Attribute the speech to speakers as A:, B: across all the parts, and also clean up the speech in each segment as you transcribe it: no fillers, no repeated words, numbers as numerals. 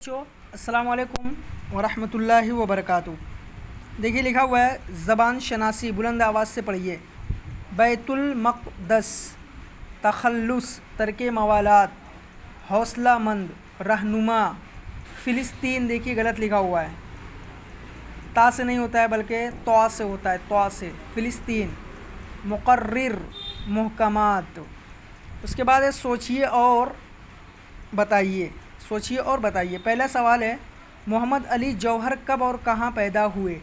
A: السلام علیکم ورحمۃ اللہ وبرکاتہ۔ دیکھیے لکھا ہوا ہے زبان شناسی، بلند آواز سے پڑھیے۔ بیت المقدس، تخلص، ترک موالات، حوصلہ مند، رہنما۔ فلسطین دیکھیے غلط لکھا ہوا ہے، تا سے نہیں ہوتا ہے بلکہ طا سے ہوتا ہے، طا سے، فلسطین۔ مقرر، محکمات۔ اس کے بعد ہے سوچیے اور بتائیے، سوچیے اور بتائیے۔ پہلا سوال ہے محمد علی جوہر کب اور کہاں پیدا ہوئے؟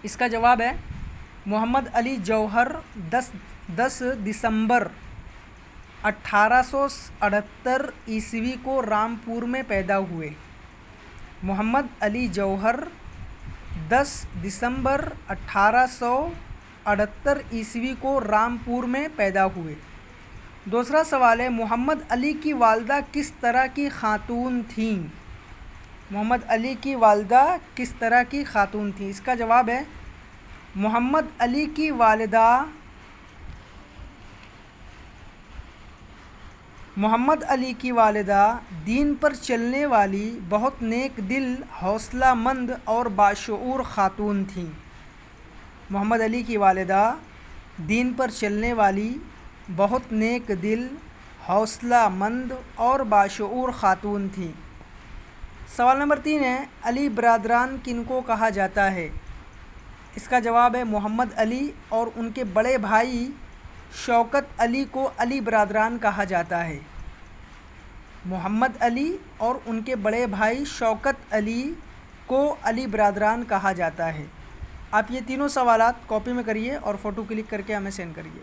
A: اس کا جواب ہے محمد علی جوہر 10 دسمبر 1878 عیسوی کو رامپور میں پیدا ہوئے۔ محمد علی جوہر 10 دسمبر 1878 عیسوی کو رامپور میں پیدا ہوئے۔ دوسرا سوال ہے محمد علی کی والدہ کس طرح کی خاتون تھیں؟ محمد علی کی والدہ کس طرح کی خاتون تھیں؟ اس کا جواب ہے محمد علی کی والدہ دین پر چلنے والی، بہت نیک دل، حوصلہ مند اور باشعور خاتون تھیں۔ محمد علی کی والدہ دین پر چلنے والی، بہت نیک دل، حوصلہ مند اور باشعور خاتون تھیں۔ سوال نمبر 3 ہے علی برادران کن کو کہا جاتا ہے؟ اس کا جواب ہے محمد علی اور ان کے بڑے بھائی شوکت علی کو علی برادران کہا جاتا ہے۔ محمد علی اور ان کے بڑے بھائی شوکت علی کو علی برادران کہا جاتا ہے۔ آپ یہ تینوں سوالات کاپی میں کریے اور فوٹو کلک کر کے ہمیں سینڈ کریے۔